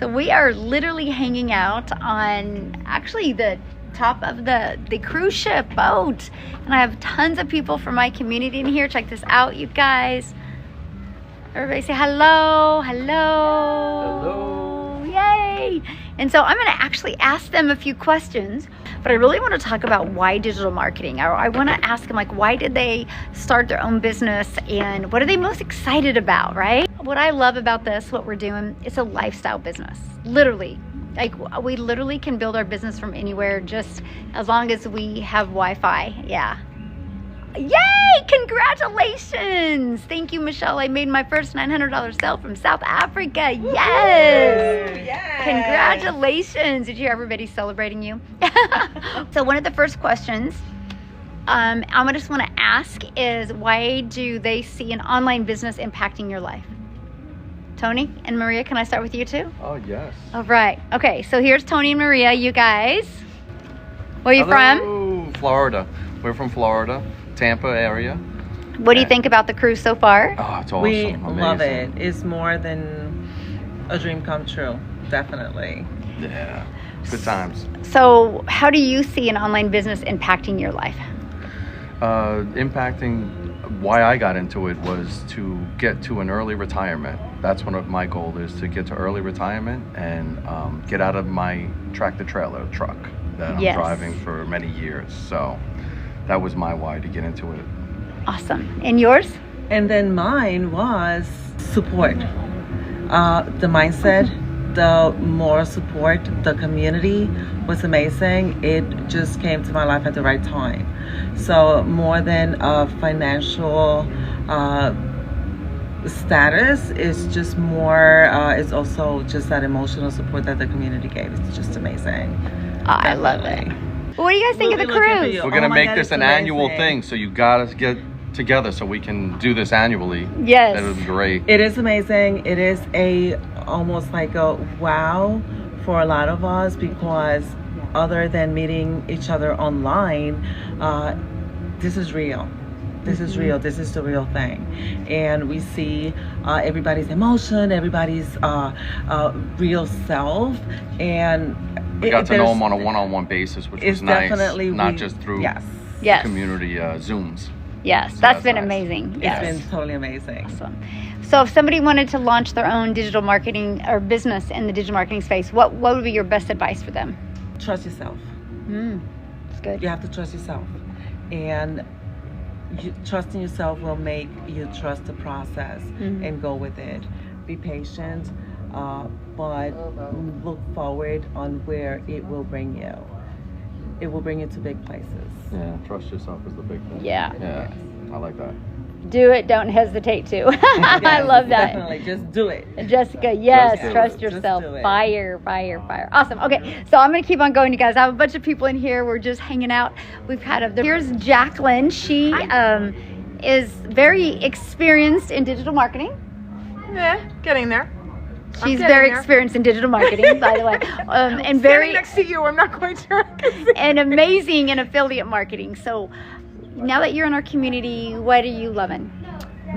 So we are literally hanging out on actually the top of the cruise ship boat, and I have tons of people from my community in here. Check this out, you guys. Everybody say hello. Hello. Yay. And so I'm going to actually ask them a few questions, but I really want to talk about why digital marketing. I want to ask them, like, why did they start their own business and what are they most excited about, right? What I love about this, what we're doing, it's a lifestyle business, literally. Like, we literally can build our business from anywhere, just as long as we have Wi-Fi. Yeah. Yay! Congratulations! Thank you, Michelle. I made my first $900 sale from South Africa. Yes! Yes! Congratulations! Did you hear everybody celebrating you? So one of the first questions I just want to ask is, why do they see an online business impacting your life? Tony and Maria, can I start with you too? Oh, yes. All right. Okay, so here's Tony and Maria, you guys. Where are you from? Florida. We're from Florida, Tampa area. What do you think about the cruise so far? Oh, it's awesome. We Amazing. love it. It's more than a dream come true, definitely. Yeah, good times. So how do you see an online business impacting your life? Impacting, why I got into it was to get to an early retirement. That's one of my goals, is to get to early retirement and get out of my tractor-trailer truck that I'm driving for many years. So that was my why to get into it. Awesome. And yours? And then mine was support. The mindset, the moral support, the community was amazing. It just came to my life at the right time. So more than a financial status, it's just more, it's also just that emotional support that the community gave. It's just amazing. I love it. What do you guys think of the cruise? We're going to make this an annual thing, so you got to get together so we can do this annually. Yes. That would be great. It is amazing. It is almost like a wow for a lot of us, because other than meeting each other online, this is real. This is real. This is the real thing. And we see everybody's emotion, everybody's real self, and we got to know them on a one-on-one basis, which was nice. Not just through community Zooms. Yes, that's been amazing. It's Yes. been totally amazing. Awesome. So if somebody wanted to launch their own digital marketing or business in the digital marketing space, what would be your best advice for them? Trust yourself. That's good. You have to trust yourself. And trusting yourself will make you trust the process and go with it. Be patient, but look forward on where it will bring you. It will bring you to big places. Yeah, trust yourself is the big thing. Yeah. Yeah, I like that. Do it, don't hesitate to. I love that. Definitely, just do it. Jessica, yes, Just do trust it. yourself. Just do it. Fire. Awesome. Okay, so I'm going to keep on going, you guys. I have a bunch of people in here. We're just hanging out. We've had here's Jacqueline. She is very experienced in digital marketing. Yeah, getting there. She's very experienced in digital marketing, by the way, and very next to you. I'm not quite sure. and amazing in affiliate marketing. So now that you're in our community, what are you loving?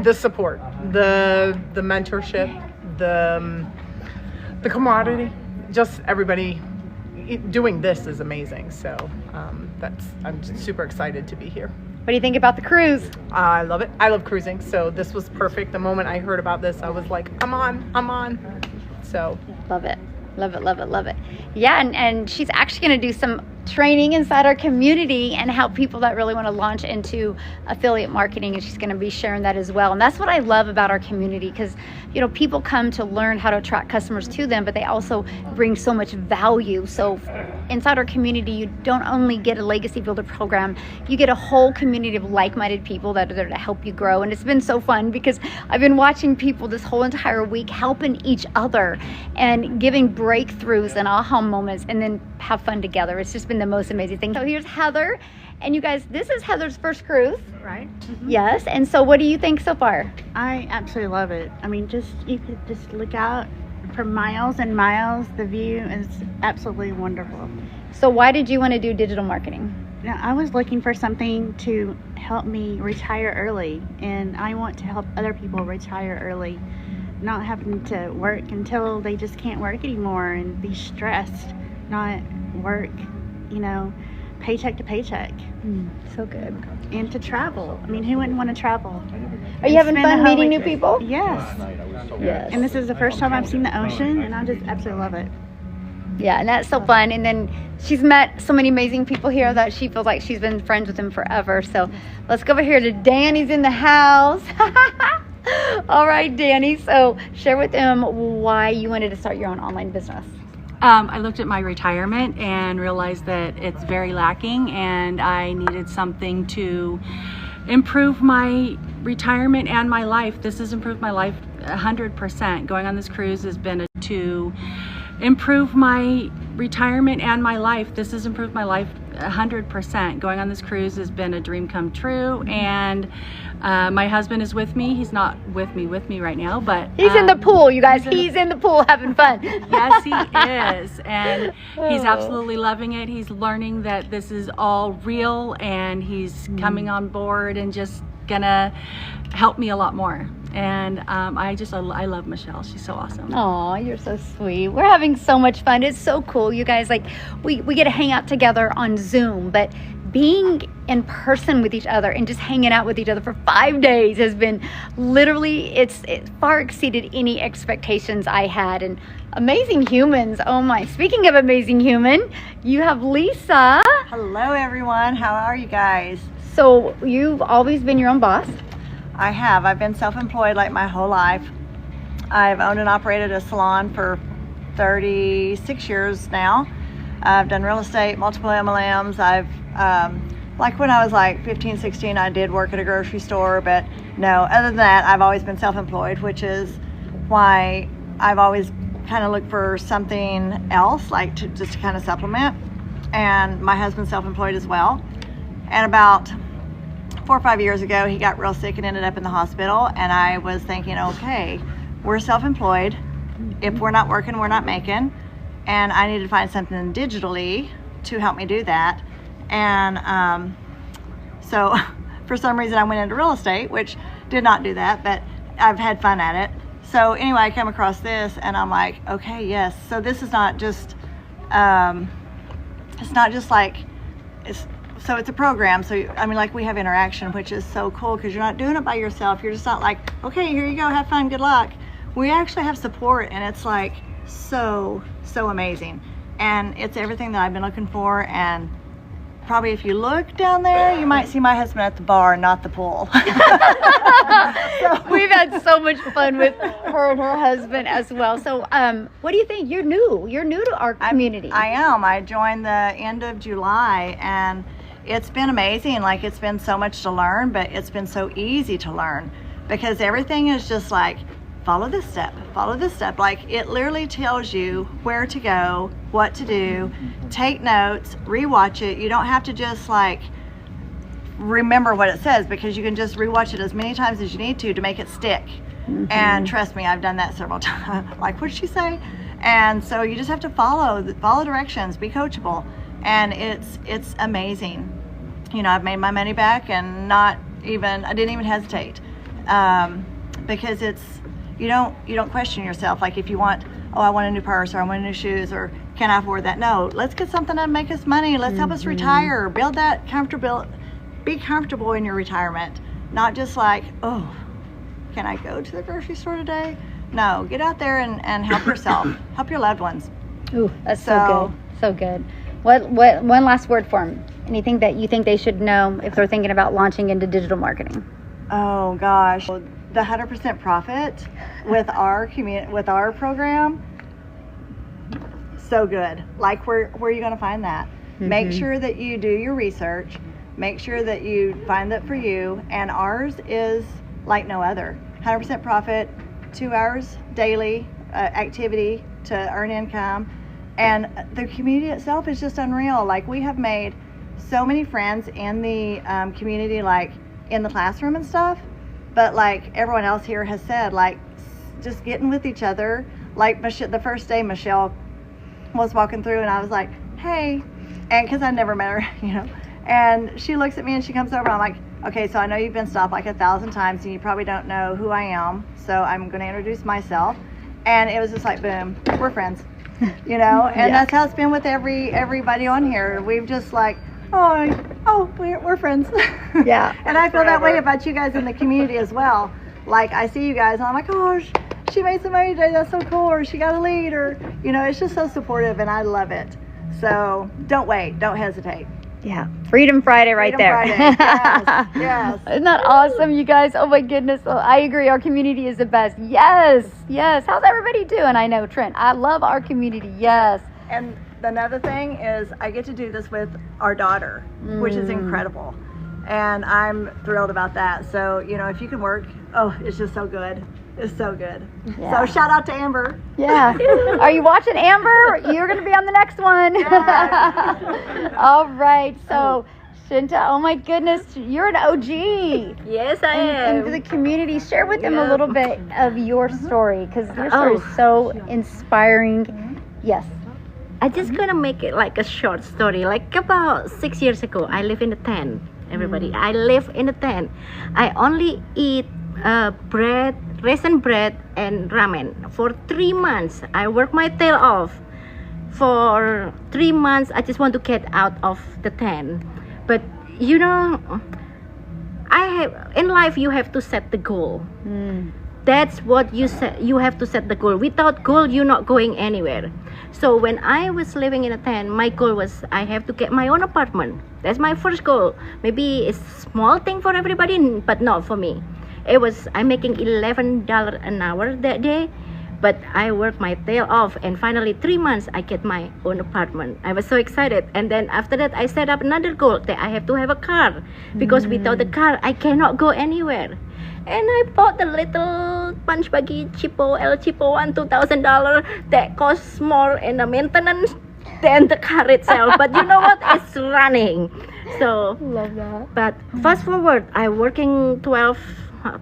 The support, the mentorship, the camaraderie, just everybody doing this is amazing. So I'm super excited to be here. What do you think about the cruise? I love it. I love cruising. So this was perfect. The moment I heard about this, I was like, I'm on. So Love it. Yeah, and she's actually going to do some training inside our community and help people that really want to launch into affiliate marketing, and she's going to be sharing that as well. And that's what I love about our community, because people come to learn how to attract customers to them, but they also bring so much value. So inside our community, you don't only get a legacy builder program, you get a whole community of like-minded people that are there to help you grow. And it's been so fun, because I've been watching people this whole entire week helping each other and giving breakthroughs and aha moments, and then have fun together. It's just been the most amazing thing. So here's Heather, and you guys, this is Heather's first cruise, right? Yes. And so what do you think so far? I absolutely love it. I mean, you could just look out for miles and miles. The view is absolutely wonderful. So why did you want to do digital marketing? Now, I was looking for something to help me retire early, and I want to help other people retire early not having to work until they just can't work anymore and be stressed, not work, paycheck to paycheck. So good. And to travel. I mean, who wouldn't want to travel? Are you having Spend a fun whole meeting week- new people? Yes. Yes. And this is the first time I've seen the ocean, and I just absolutely love it. Yeah, and that's so fun. And then she's met so many amazing people here that she feels like she's been friends with them forever. So let's go over here to Danny's in the house. All right, Danny. So share with them why you wanted to start your own online business. I looked at my retirement and realized that it's very lacking, and I needed something to improve my retirement and my life. This has improved my life 100%. Going on this cruise has been to improve my retirement and my life. This has improved my life 100%. Going on this cruise has been a dream come true, and my husband is with me. He's not with me right now, but He's in the pool, you guys. He's in the pool having fun. yes, he is, and he's absolutely loving it. He's learning that this is all real, and he's coming on board and just gonna help me a lot more. And I love Michelle. She's so awesome. Oh, you're so sweet. We're having so much fun. It's so cool, you guys. Like we get to hang out together on Zoom, but being in person with each other and just hanging out with each other for 5 days has been literally, it far exceeded any expectations I had. And amazing humans. Oh my. Speaking of amazing human, you have Lisa. Hello everyone, how are you guys? So you've always been your own boss. I have. I've been self-employed like my whole life. I've owned and operated a salon for 36 years now. I've done real estate, multiple MLMs. I've, like when I was like 15, 16, I did work at a grocery store, but no, other than that, I've always been self-employed, which is why I've always kind of looked for something else, like just to kind of supplement. And my husband's self-employed as well. And about 4 or 5 years ago, he got real sick and ended up in the hospital. And I was thinking, okay, we're self-employed. If we're not working, we're not making. And I needed to find something digitally to help me do that. And so for some reason, I went into real estate, which did not do that, but I've had fun at it. So anyway, I came across this and I'm like, okay, yes. So this is not just, it's not just like, so it's a program. So, I mean, like we have interaction, which is so cool because you're not doing it by yourself. You're just not like, okay, here you go, have fun, good luck. We actually have support, and it's like so amazing. And it's everything that I've been looking for. And probably if you look down there, you might see my husband at the bar, not the pool. We've had so much fun with her and her husband as well. So what do you think? You're new to our community. I am. I joined the end of July, and it's been amazing. Like, it's been so much to learn, but it's been so easy to learn because everything is just like, follow this step, follow this step. Like, it literally tells you where to go, what to do, take notes, rewatch it. You don't have to just like remember what it says, because you can just rewatch it as many times as you need to make it stick. And trust me, I've done that several times. Like, what did she say? And so you just have to follow directions, be coachable. And it's amazing. You know, I've made my money back, and I didn't even hesitate, because you don't question yourself. Like, if you want, oh, I want a new purse, or I want new shoes, or can I afford that? No, let's get something that make us money. Let's help us retire, build that be comfortable in your retirement. Not just like, oh, can I go to the grocery store today? No, get out there and help yourself, help your loved ones. Ooh, that's so good. So good. What one last word for them? Anything that you think they should know if they're thinking about launching into digital marketing? Oh gosh, the 100% profit with our program, so good. Like, where are you going to find that? Make sure that you do your research. Make sure that you find that for you. And ours is like no other. 100% profit, 2 hours daily activity to earn income. And the community itself is just unreal. Like, we have made so many friends in the community, like in the classroom and stuff. But like everyone else here has said, like, just getting with each other. Like, the first day Michelle was walking through, and I was like, hey, and because I never met her, you know. And she looks at me and she comes over, and I'm like, Okay, so I know you've been stopped like 1,000 times and you probably don't know who I am. So I'm going to introduce myself. And it was just like, boom, we're friends, you know? And that's how it's been with everybody on here. We've just like, we're friends. Yeah. And I feel that way about you guys in the community as well. Like I see you guys and I'm like, oh, she made some money today. That's so cool. Or she got a lead, or, you know, it's just so supportive and I love it. So don't wait. Don't hesitate. Yeah, Freedom Friday right Freedom there. Friday. Yes, yes. Isn't that awesome, you guys? Oh my goodness. Oh, I agree. Our community is the best. Yes, yes. How's everybody doing? I know, Trent. I love our community. Yes. And another thing is I get to do this with our daughter, which is incredible. And I'm thrilled about that. So, you know, if you can work, it's just so good. It's so good. Yeah. So shout out to Amber. Yeah. Are you watching, Amber? You're going to be on the next one. Yes. All right. So, Shinta, oh my goodness, you're an OG. Yes, I am. Into the community. Share with them a little bit of your story, because your story is so inspiring. Yes. I just gonna make it like a short story. Like about 6 years ago, I live in a tent. Everybody, I live in a tent. I only eat bread, raisin bread, and ramen for 3 months. I work my tail off. For 3 months, I just want to get out of the tent. But you know, in life you have to set the goal. That's what you set. You have to set the goal. Without goal, you're not going anywhere. So when I was living in a tent, my goal was I have to get my own apartment. That's my first goal. Maybe it's a small thing for everybody, but not for me. It was I'm making $11 an hour that day, but I worked my tail off, and finally 3 months I get my own apartment. I was so excited, and then after that I set up another goal that I have to have a car, because without the car I cannot go anywhere. And I bought the little punch buggy cheapo El Cheapo one $2,000 that costs more in the maintenance than the car itself. But you know what? It's running. So Love that. but fast forward, I working 12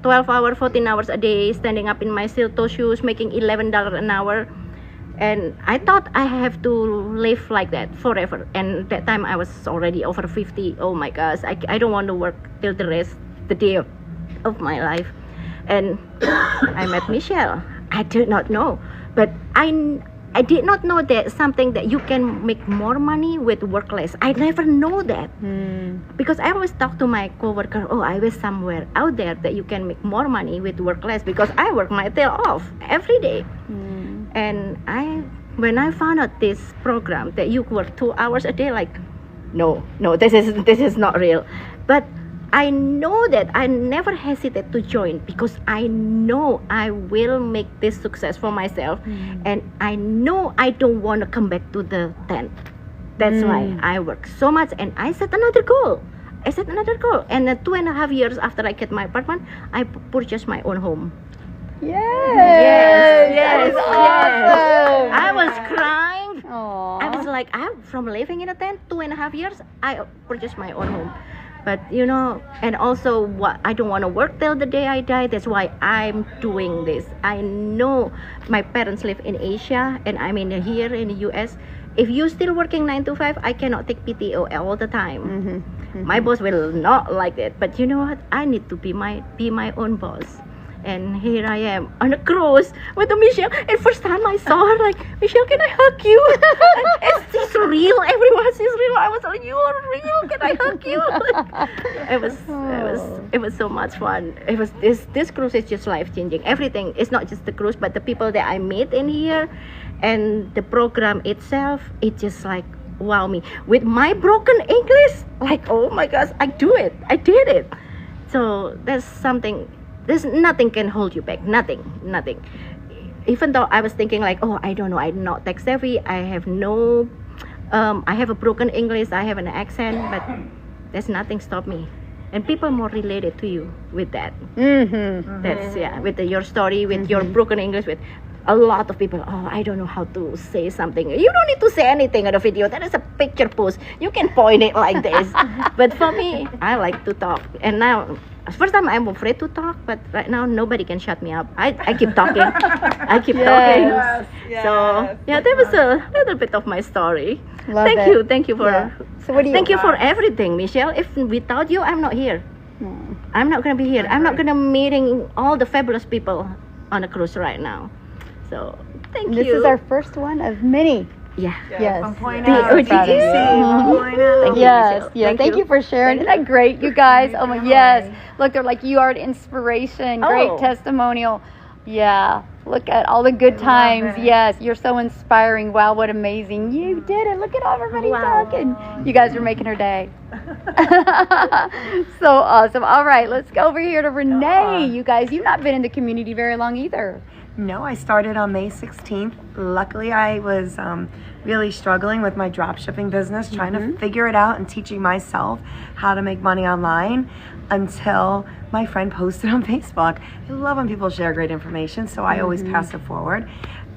hours, 14 hours a day, standing up in my steel toe shoes, making $11 an hour. And I thought I have to live like that forever. And that time I was already over 50. Oh my gosh, I don't want to work till the day of my life. And I met Michelle. I did not know, but I did not know that something that you can make more money with work less. I never know that, because I always talk to my coworker, I was somewhere out there that you can make more money with work less, because I work my tail off every day. And when I found out this program that you work 2 hours a day, like, no, this is not real. But I know that I never hesitate to join, because I know I will make this success for myself, and I know I don't want to come back to the tent. That's why I work so much, and I set another goal. And 2.5 years after I get my apartment, I purchased my own home. Yes. That is awesome. I was crying. Aww. I was like, I'm from living in a tent 2.5 years, I purchased my own home. But you know, and also I don't want to work till the day I die. That's why I'm doing this. I know my parents live in Asia, and I'm here in the US. If you're still working 9 to 5, I cannot take PTO all the time. My boss will not like it. But you know what? I need to be my own boss. And here I am on a cruise with Michelle. And first time I saw her, like, Michelle, can I hug you? She's real. Everyone, she's real. I was like, you are real. Can I hug you? It was so much fun. It was this cruise is just life changing. Everything. It's not just the cruise, but the people that I meet in here, and the program itself. It just like wow me with my broken English. Like, oh my gosh, I did it. So there's something. There's nothing can hold you back. Nothing. Even though I was thinking like, I don't know, I'm not tech savvy. I have a broken English. I have an accent, but there's nothing stop me. And people more related to you with that. That's with your story, with your broken English, with a lot of people. I don't know how to say something. You don't need to say anything in the video. That is a picture post. You can point it like this. But for me, I like to talk. And now, first time I'm afraid to talk, but right now nobody can shut me up. I keep talking. Talking. Yes. So that was a little bit of my story. Love it. Thank you for So what do you? thank you for everything, Michelle. If without you, I'm not here. I'm not gonna be here. I'm not gonna meeting all the fabulous people on a cruise right now. So thank you. This is our first one of many. Yeah. Yes. One point Be- out. oh, proud of you. Thank you, Yes, Michelle. yes. Thank you for sharing. Isn't that great, you guys? Oh my, yes. Look, they're like, you are an inspiration. Great Oh. testimonial. Yeah. Look at all the good times. Yes, you're so inspiring. Wow, what amazing. You did it. Look at everybody talking. You guys are making her day. So awesome. All right, let's go over here to Renee. You guys, you've not been in the community very long either. No, I started on May 16th. Luckily, I was really struggling with my drop shipping business, trying to figure it out and teaching myself how to make money online until my friend posted on Facebook. I love when people share great information, so I always pass it forward.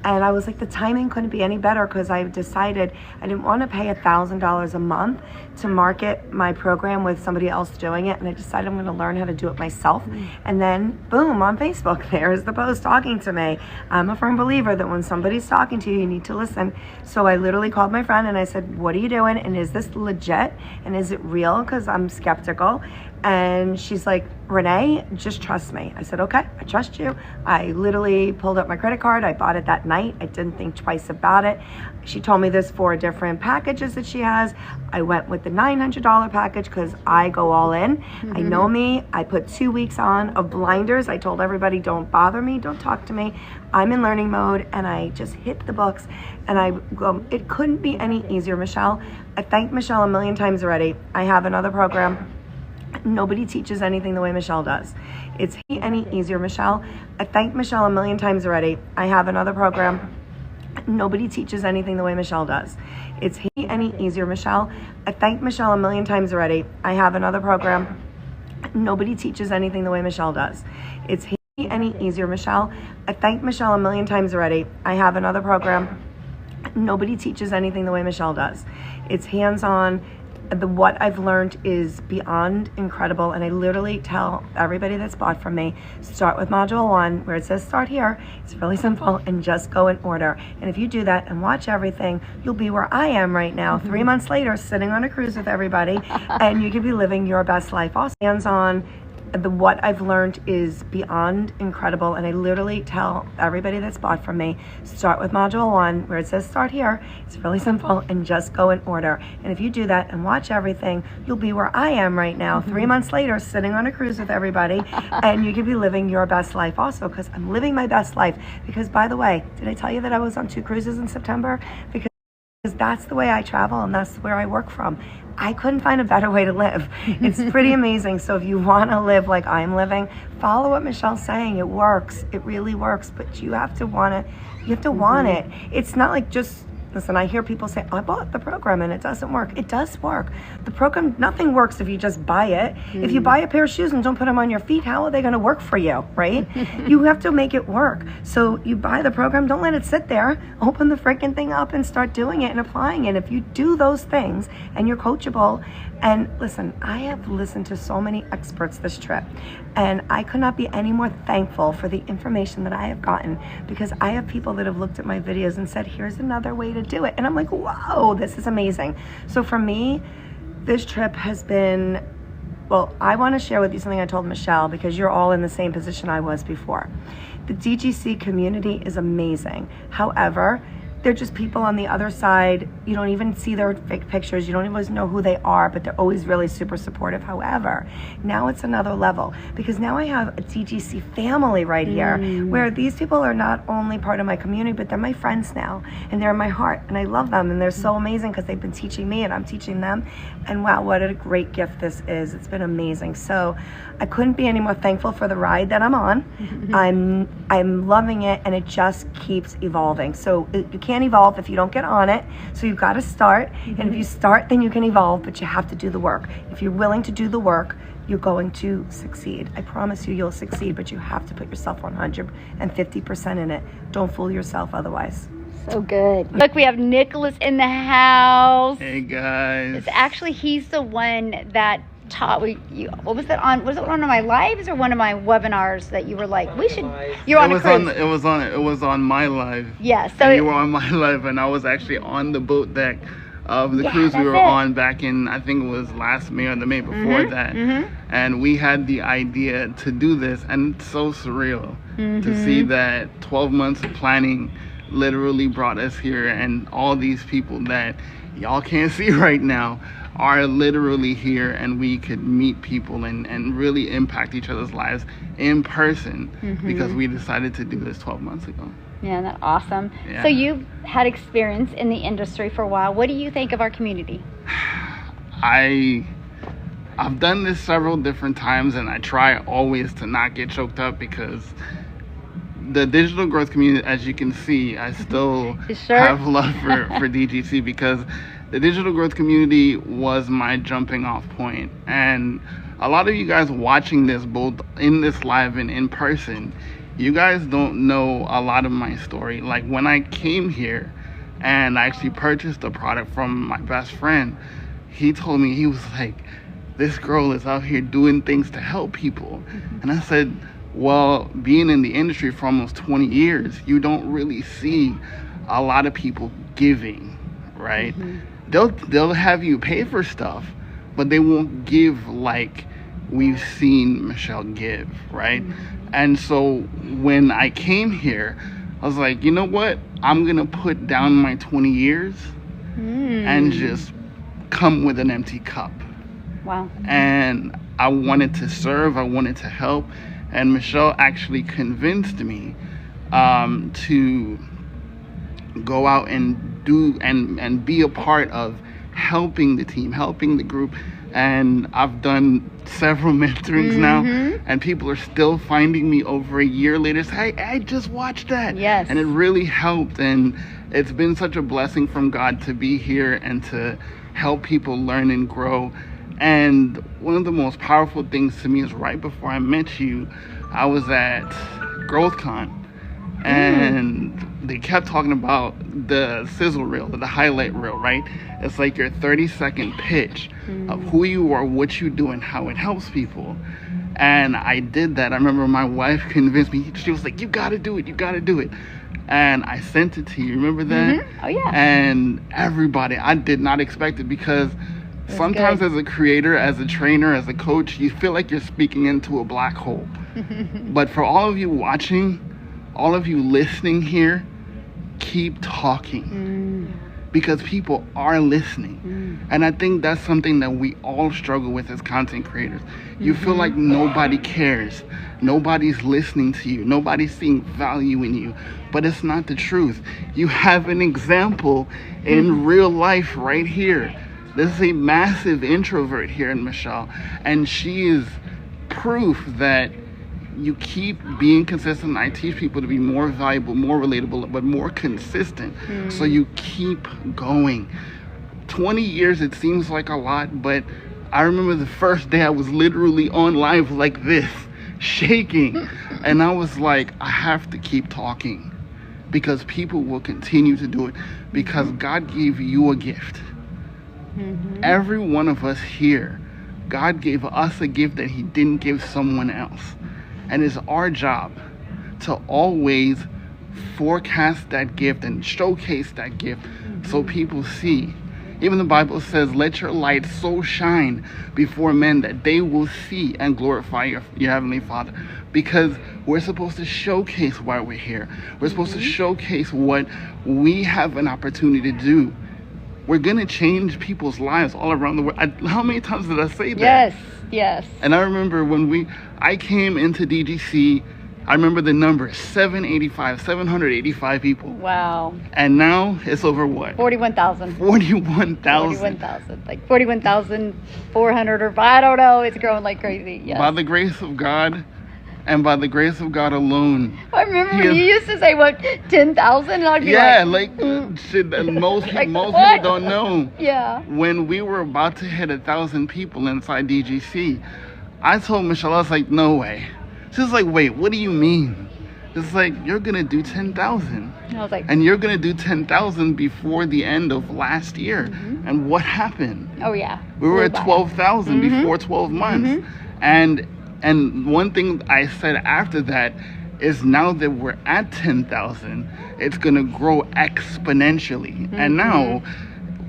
And I was like, the timing couldn't be any better because I decided I didn't want to pay $1,000 a month to market my program with somebody else doing it. And I decided I'm going to learn how to do it myself. And then, boom, on Facebook, there's the post talking to me. I'm a firm believer that when somebody's talking to you, you need to listen. So I literally called my friend and I said, what are you doing? And is this legit? And is it real? Because I'm skeptical. And she's like, Renee, just trust me. I said, okay, I trust you. I literally pulled up my credit card. I bought it that night. I didn't think twice about it. She told me there's 4 different packages that she has. I went with the $900 package because I go all in. I know me. I put 2 weeks on of blinders. I told everybody, don't bother me. Don't talk to me. I'm in learning mode. And I just hit the books. And I go, it couldn't be any easier, Michelle. I thanked Michelle a million times already. I have another program. Nobody teaches anything the way Michelle does. It's any easier, Michelle. I thanked Michelle a million times already. I have another program. Nobody teaches anything the way Michelle does. It's any easier, Michelle. I thanked Michelle a million times already. I have another program. Nobody teaches anything the way Michelle does. It's any easier, Michelle. I thanked Michelle a million times already. I have another program. Nobody teaches anything the way Michelle does. It's hands-on. What I've learned is beyond incredible, and I literally tell everybody that's bought from me, start with module 1 where it says start here. It's really simple, and just go in order. And if you do that and watch everything, you'll be where I am right now, 3 months later, sitting on a cruise with everybody, and you could be living your best life. Also, hands-on. What I've learned is beyond incredible, and I literally tell everybody that's bought from me, start with module 1 where it says start here. It's really simple, and just go in order. And if you do that and watch everything, you'll be where I am right now, 3 months later, sitting on a cruise with everybody, and you could be living your best life also, because I'm living my best life. Because, by the way, did I tell you that I was on 2 cruises in September? Because that's the way I travel, and that's where I work from. I couldn't find a better way to live. It's pretty amazing. So if you want to live like I'm living, follow what Michelle's saying. It works. It really works. But you have to want it. You have to want it. It's not like just, listen, I hear people say, I bought the program and it doesn't work. It does work. The program, nothing works if you just buy it. If you buy a pair of shoes and don't put them on your feet, how are they going to work for you, right? You have to make it work. So you buy the program, don't let it sit there. Open the freaking thing up and start doing it and applying it. If you do those things and you're coachable, and listen, I have listened to so many experts this trip, and I could not be any more thankful for the information that I have gotten, because I have people that have looked at my videos and said, here's another way to do it. And I'm like, whoa, this is amazing. So for me, this trip has been, well, I want to share with you something I told Michelle, because you're all in the same position I was before. The DGC community is amazing. However, they're just people on the other side. You don't even see their fake pictures. You don't even know who they are, but they're always really super supportive. However, now it's another level, because now I have a DGC family right here, where these people are not only part of my community, but they're my friends now, and they're in my heart, and I love them, and they're so amazing because they've been teaching me and I'm teaching them. And wow, what a great gift this is. It's been amazing. So I couldn't be any more thankful for the ride that I'm on. I'm loving it, and it just keeps evolving. So you can't evolve if you don't get on it. So you've got to start, and if you start, then you can evolve, but you have to do the work. If you're willing to do the work, you're going to succeed. I promise you, you'll succeed, but you have to put yourself 150% in it. Don't fool yourself otherwise. So good. Look, we have Nicholas in the house. Hey guys. It's actually, he's the one that taught what was that on? Was it one of my lives or one of my webinars that you were like, we should? You're on a cruise. It was on my live. Yeah. So you were on my live, and I was actually on the boat deck of the cruise we were on back in, I think it was last May or the May before that. And we had the idea to do this, and it's so surreal to see that 12 months of planning literally brought us here, and all these people that y'all can't see right now are literally here, and we could meet people and really impact each other's lives in person because we decided to do this 12 months ago. Yeah, that's awesome. Yeah. So you've had experience in the industry for a while. What do you think of our community? I've done this several different times, and I try always to not get choked up because the digital growth community, as you can see, I still have love for DGC because the digital growth community was my jumping off point. And a lot of you guys watching this, both in this live and in person, you guys don't know a lot of my story. Like when I came here and I actually purchased a product from my best friend, he told me, he was like, this girl is out here doing things to help people. And I said, well, being in the industry for almost 20 years, you don't really see a lot of people giving, right? They'll have you pay for stuff, but they won't give like we've seen Michelle give, right? And so when I came here, I was like, you know what? I'm gonna put down my 20 years and just come with an empty cup. Wow. And I wanted to serve, I wanted to help, and Michelle actually convinced me to go out and do and be a part of helping the team, helping the group. And I've done several mentorings now, and people are still finding me over a year later. Say, hey, I just watched that. Yes. And it really helped. And it's been such a blessing from God to be here and to help people learn and grow. And one of the most powerful things to me is right before I met you, I was at GrowthCon. And they kept talking about the sizzle reel, the highlight reel, right? It's like your 30-second pitch of who you are, what you do, and how it helps people. And I did that. I remember my wife convinced me. She was like, you got to do it. You got to do it. And I sent it to you. Remember that? Oh, yeah. And everybody, I did not expect it because sometimes as a creator, as a trainer, as a coach, you feel like you're speaking into a black hole. But for all of you watching, all of you listening here, keep talking because people are listening. And I think that's something that we all struggle with as content creators. You feel like nobody cares. Nobody's listening to you. Nobody's seeing value in you. But it's not the truth. You have an example in real life right here. This is a massive introvert here in Michelle. And she is proof that you keep being consistent. I teach people to be more valuable, more relatable, but more consistent. So you keep going. 20 years, it seems like a lot, but I remember the first day I was literally on live like this, shaking. And I was like, I have to keep talking because people will continue to do it because God gave you a gift. Every one of us here, God gave us a gift that he didn't give someone else. And it's our job to always forecast that gift and showcase that gift so people see. Even the Bible says, let your light so shine before men that they will see and glorify your Heavenly Father. Because we're supposed to showcase why we're here. We're supposed to showcase what we have an opportunity to do. We're going to change people's lives all around the world. How many times did I say that? Yes. And I remember when I came into DGC, I remember the number 785 people. Wow. And now it's over what? 41,000. 41,000. Like 41,400 or I don't know. It's growing like crazy. Yes. By the grace of God and by the grace of God alone. I remember when you used to say, what, 10,000? And I'd be shit, most like, people don't know. Yeah. When we were about to hit 1,000 people inside DGC, I told Michelle, I was like, no way. She's like, wait, what do you mean? It's like, you're going to do 10,000. I was like, and you're going to do 10,000 before the end of last year. And what happened? Oh, yeah. We were at 12,000 before 12 months. And one thing I said after that is now that we're at 10,000, it's going to grow exponentially. And now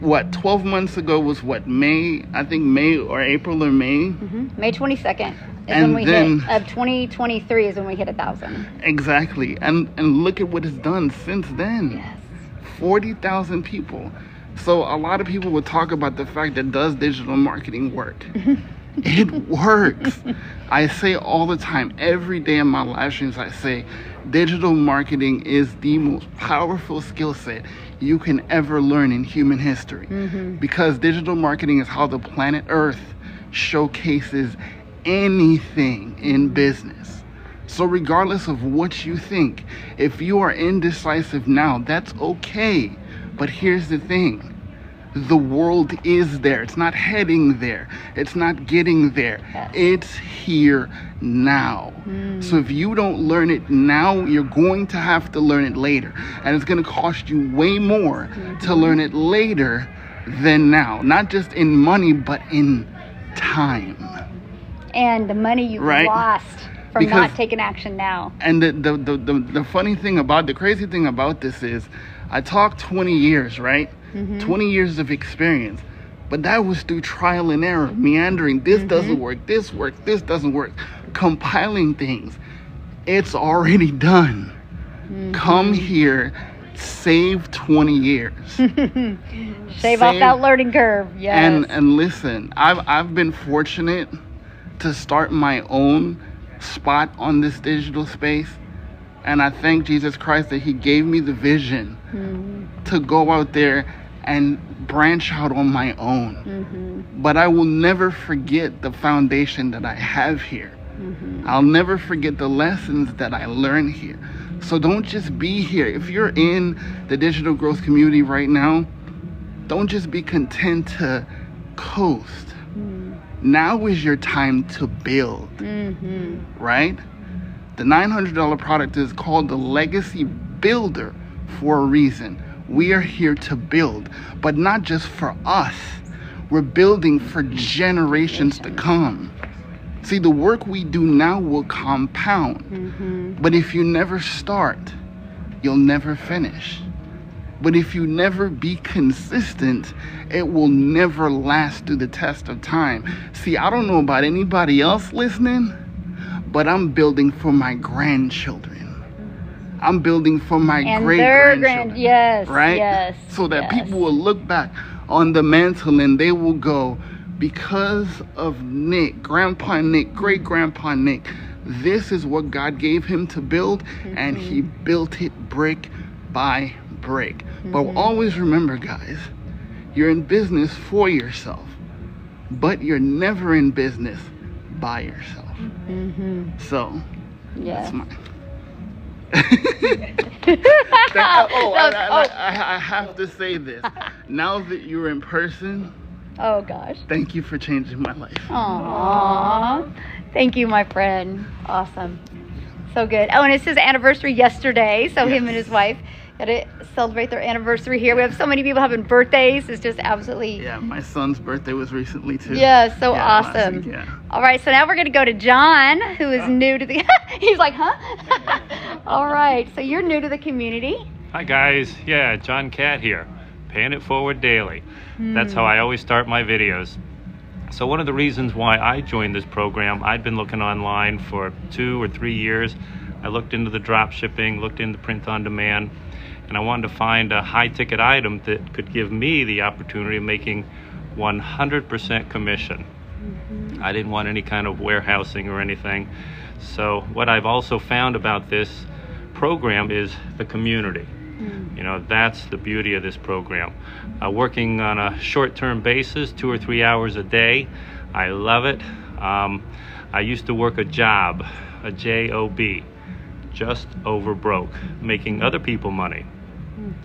what, 12 months ago was what, May? I think May or April or May. May 22nd is And when we then- hit, of 2023 is when we hit 1,000. Exactly. And look at what it's done since then. Yes. 40,000 people. So a lot of people would talk about the fact that does digital marketing work? It works. I say all the time, every day in my live streams, I say digital marketing is the most powerful skill set you can ever learn in human history. Because digital marketing is how the planet Earth showcases anything in business. So regardless of what you think, if you are indecisive now, that's okay. But here's the thing. The world is there. It's not heading there. It's not getting there. It's here now. So if you don't learn it now, you're going to have to learn it later. And it's going to cost you way more to learn it later than now. Not just in money, but in time. And the money you've Right. lost from Because- not taking action now. And the funny thing about, the crazy thing about this is, I talked 20 years, right? 20 years of experience. But that was through trial and error, meandering. This doesn't work, this works, this doesn't work. Compiling things. It's already done. Come here, save 20 years. Shave off that learning curve. Yes. And listen, I've been fortunate to start my own spot on this digital space. And I thank Jesus Christ that he gave me the vision to go out there and branch out on my own. But I will never forget the foundation that I have here. I'll never forget the lessons that I learned here. So don't just be here. If you're in the digital growth community right now, don't just be content to coast. Now is your time to build, right? The $900 product is called the Legacy Builder for a reason. We are here to build, but not just for us. We're building for generations to come. See, the work we do now will compound. But if you never start, you'll never finish. But if you never be consistent, it will never last through the test of time. See, I don't know about anybody else listening, but I'm building for my grandchildren. I'm building for my great-grandchildren. Yes, right? yes. So that yes. people will look back on the mantle and they will go, because of Nick, Grandpa Nick, great-grandpa Nick, this is what God gave him to build, and he built it brick by brick. But always remember, guys, you're in business for yourself, but you're never in business by yourself. So, that's mine. I have to say this. Now that you're in person, oh gosh, thank you for changing my life. Aww. Thank you, my friend. Awesome. So good. Oh, and it's his anniversary yesterday, so him and his wife got to celebrate their anniversary here. We have so many people having birthdays. It's just absolutely... Yeah, my son's birthday was recently too. Yeah, so awesome. Week, yeah. All right, so now we're going to go to John, who is new to the... He's like, huh? All right, so you're new to the community. Hi, guys. Yeah, John Cat here. Paying it forward daily. That's how I always start my videos. So one of the reasons why I joined this program, I'd been looking online for 2 or 3 years. I looked into the drop shipping, looked into print on demand, and I wanted to find a high ticket item that could give me the opportunity of making 100% commission. I didn't want any kind of warehousing or anything. So what I've also found about this program is the community. You know, that's the beauty of this program. Working on a short-term basis, 2 or 3 hours a day. I love it. I used to work a job, a J-O-B, just over broke, making other people money.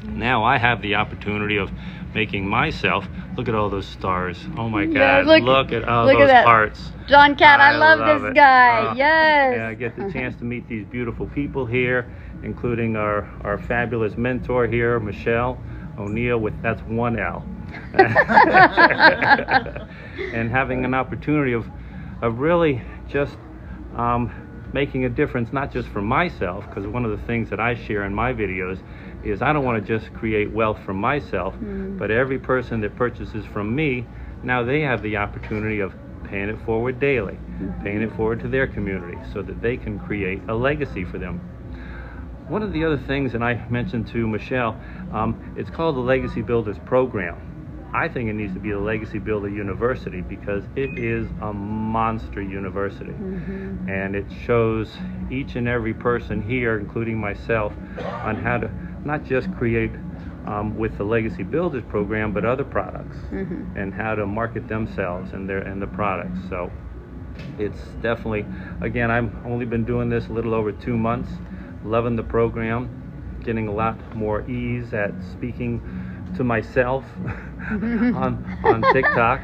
Now I have the opportunity of making myself, look at all those stars. Oh my God, look at all those hearts. John Cat, I love this guy. Yes. Yeah, I get the chance to meet these beautiful people here, including our fabulous mentor here, Michelle O'Neill, that's 1 L. And having an opportunity of really just making a difference, not just for myself, because one of the things that I share in my videos is I don't want to just create wealth for myself, but every person that purchases from me, now they have the opportunity of paying it forward daily, paying it forward to their community so that they can create a legacy for them. One of the other things, and I mentioned to Michelle, it's called the Legacy Builders Program. I think it needs to be the Legacy Builder University because it is a monster university. And it shows each and every person here, including myself, on how to not just create with the Legacy Builders Program, but other products and how to market themselves and the products. So it's definitely, again, I've only been doing this a little over 2 months, loving the program, getting a lot more ease at speaking to myself on TikTok.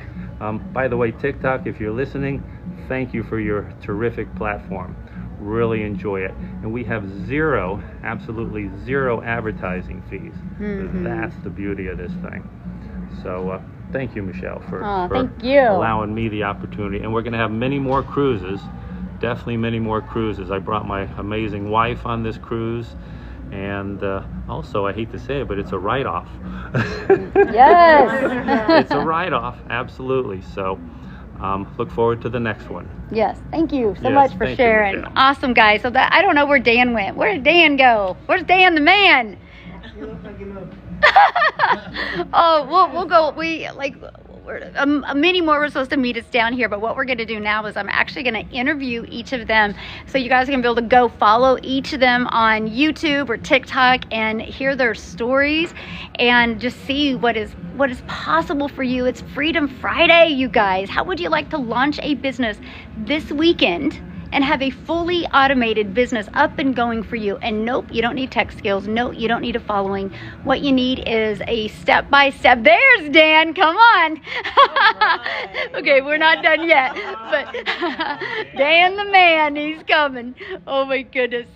By the way, TikTok, if you're listening, thank you for your terrific platform. Really enjoy it. And we have zero, absolutely zero advertising fees. That's the beauty of this thing. So thank you, Michelle, for allowing me the opportunity. And we're going to have many more cruises, definitely many more cruises. I brought my amazing wife on this cruise. And also, I hate to say it, but it's a write-off. Yes. It's a write-off, absolutely. So look forward to the next one. Yes, thank you so much for sharing. You, awesome, guys. So that I don't know where Dan went. Where did Dan go? Where's Dan the man? Oh, we'll go. Many more were supposed to meet us down here, but what we're going to do now is I'm actually going to interview each of them, so you guys are going to be able to go follow each of them on YouTube or TikTok and hear their stories and just see what is possible for you. It's Freedom Friday, you guys. How would you like to launch a business this weekend and have a fully automated business up and going for you? And nope, you don't need tech skills. No, you don't need a following. What you need is a step-by-step. There's Dan, come on. Okay, we're not done yet, but Dan the man, he's coming. Oh my goodness.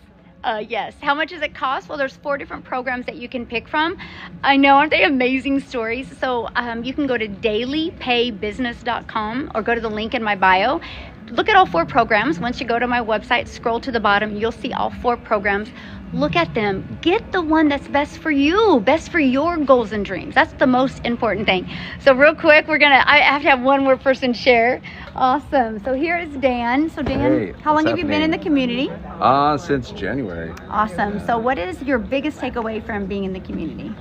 Yes. How much does it cost? Well, there's 4 different programs that you can pick from. I know, aren't they amazing stories? So you can go to dailypaybusiness.com or go to the link in my bio. Look at all 4 programs. Once you go to my website, scroll to the bottom, you'll see all 4 programs. Look at them. Get the one that's best for you, best for your goals and dreams. That's the most important thing. So real quick, I have to have one more person share. Awesome. So here is Dan. So Dan, hey, how long have you been in the community? Since January. Awesome. So what is your biggest takeaway from being in the community?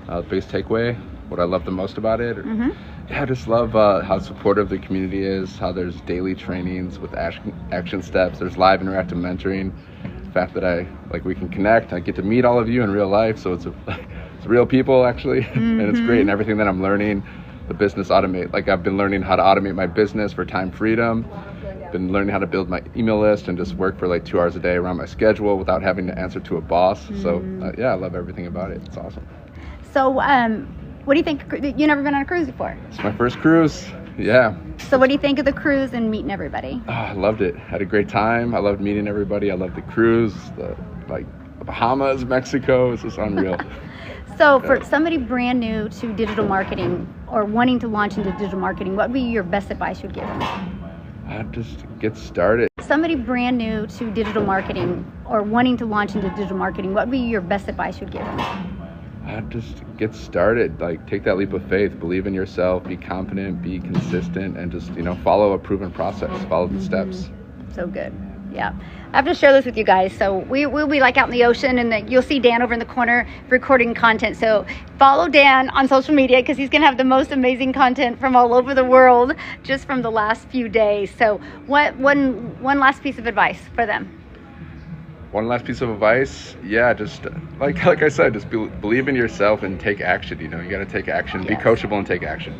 The biggest takeaway, what I love the most about it? Yeah, I just love how supportive the community is, how there's daily trainings with action steps, there's live interactive mentoring, the fact that we can connect, I get to meet all of you in real life, so it's real people actually, and it's great, and everything that I'm learning, the business automate, I've been learning how to automate my business for time freedom, been learning how to build my email list and just work for 2 hours a day around my schedule without having to answer to a boss, so yeah, I love everything about it, it's awesome. So what do you think? You've never been on a cruise before? It's my first cruise, yeah. So what do you think of the cruise and meeting everybody? Oh, I loved it. Had a great time. I loved meeting everybody. I loved the cruise, the Bahamas, Mexico. It's just unreal. So for somebody brand new to digital marketing or wanting to launch into digital marketing, what would be your best advice you'd give them? Just get started. Somebody brand new to digital marketing or wanting to launch into digital marketing, what would be your best advice you'd give them? Just get started. Take that leap of faith. Believe in yourself. Be confident. Be consistent, and just follow a proven process. Follow the steps. So good. Yeah, I have to share this with you guys. So we'll be out in the ocean, and you'll see Dan over in the corner recording content. So follow Dan on social media because he's gonna have the most amazing content from all over the world just from the last few days. So one last piece of advice for them. One last piece of advice, yeah, just like I said, just believe in yourself and take action. You got to take action. Be coachable and take action.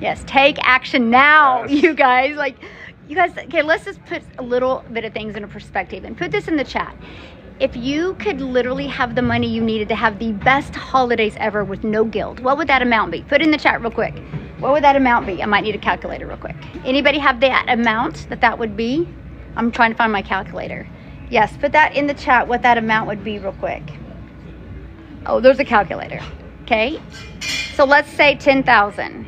Yes, take action now, you guys. Okay, let's just put a little bit of things into perspective and put this in the chat. If you could literally have the money you needed to have the best holidays ever with no guilt, what would that amount be? Put it in the chat real quick. What would that amount be? I might need a calculator real quick. Anybody have that amount that would be? I'm trying to find my calculator. Yes, put that in the chat what that amount would be real quick. Oh, there's a calculator. Okay. So let's say 10,000.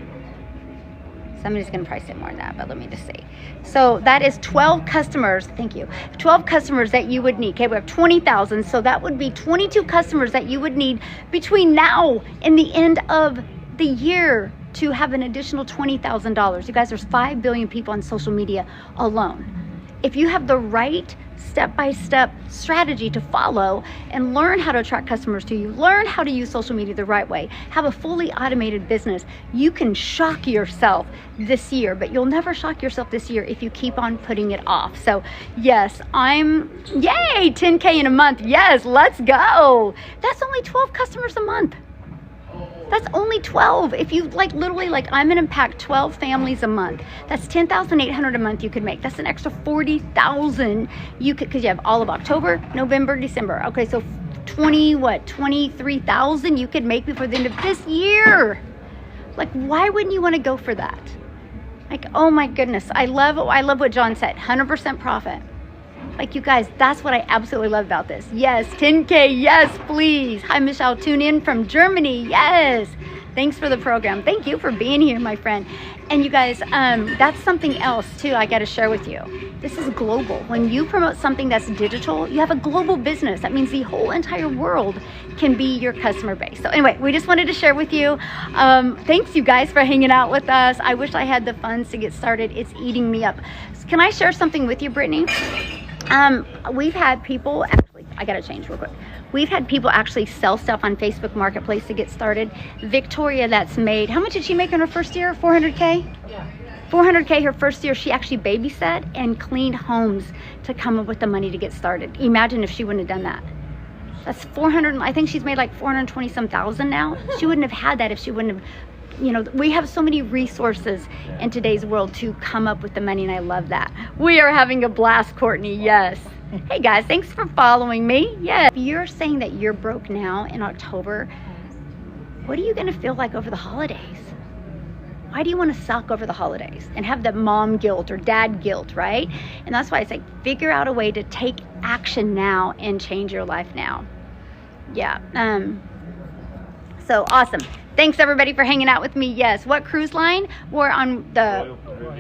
Somebody's going to price it more than that, but let me just see. So that is 12 customers. Thank you. 12 customers that you would need. Okay, we have 20,000. So that would be 22 customers that you would need between now and the end of the year to have an additional $20,000. You guys, there's 5 billion people on social media alone. If you have the right step-by-step strategy to follow and learn how to attract customers to you, learn how to use social media the right way, have a fully automated business, you can shock yourself this year, but you'll never shock yourself this year if you keep on putting it off. So yes, yay, 10K in a month. Yes, let's go. That's only 12 customers a month. That's only 12. If you literally, I'm gonna impact 12 families a month. That's 10,800 a month you could make. That's an extra 40,000 you could, because you have all of October, November, December. Okay, so 23,000 you could make before the end of this year. Why wouldn't you want to go for that? Oh my goodness, I love what John said. 100% profit. You guys, that's what I absolutely love about this. Yes, 10K, yes, please. Hi, Michelle, tune in from Germany. Yes, thanks for the program. Thank you for being here, my friend. And you guys, that's something else too I got to share with you. This is global. When you promote something that's digital, you have a global business. That means the whole entire world can be your customer base. So anyway, we just wanted to share with you. Thanks you guys for hanging out with us. I wish I had the funds to get started. It's eating me up. Can I share something with you, Brittany? We've had people I gotta change real quick. We've had people actually sell stuff on Facebook Marketplace to get started. Victoria, that's made, how much did she make in her first year? 400K? Yeah. 400K her first year. She actually babysat and cleaned homes to come up with the money to get started. Imagine if she wouldn't have done that. That's 400, I think she's made 420 some thousand now. She wouldn't have had that if she wouldn't have, we have so many resources in today's world to come up with the money, and I love that. We are having a blast, Courtney, yes. Hey guys, thanks for following me. Yeah, if you're saying that you're broke now in October, what are you gonna feel like over the holidays? Why do you want to suck over the holidays and have that mom guilt or dad guilt, right? And that's why it's figure out a way to take action now and change your life now. Yeah, so awesome. Thanks everybody for hanging out with me. Yes, what cruise line? We're on the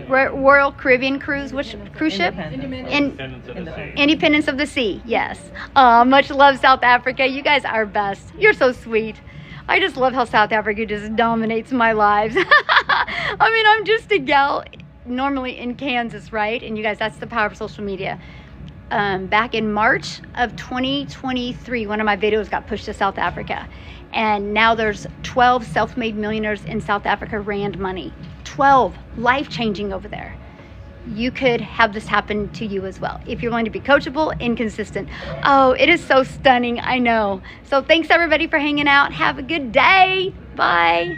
Royal Caribbean cruise. Which cruise ship? Independence of the Sea. Yes. Much love, South Africa. You guys are best. You're so sweet. I just love how South Africa just dominates my lives. I mean, I'm just a gal normally in Kansas, right? And you guys, that's the power of social media. Back in March of 2023, one of my videos got pushed to South Africa. And now there's 12 self-made millionaires in South Africa, Rand money. 12, life-changing over there. You could have this happen to you as well if you're going to be coachable and consistent. Oh, it is so stunning, I know. So thanks everybody for hanging out. Have a good day. Bye.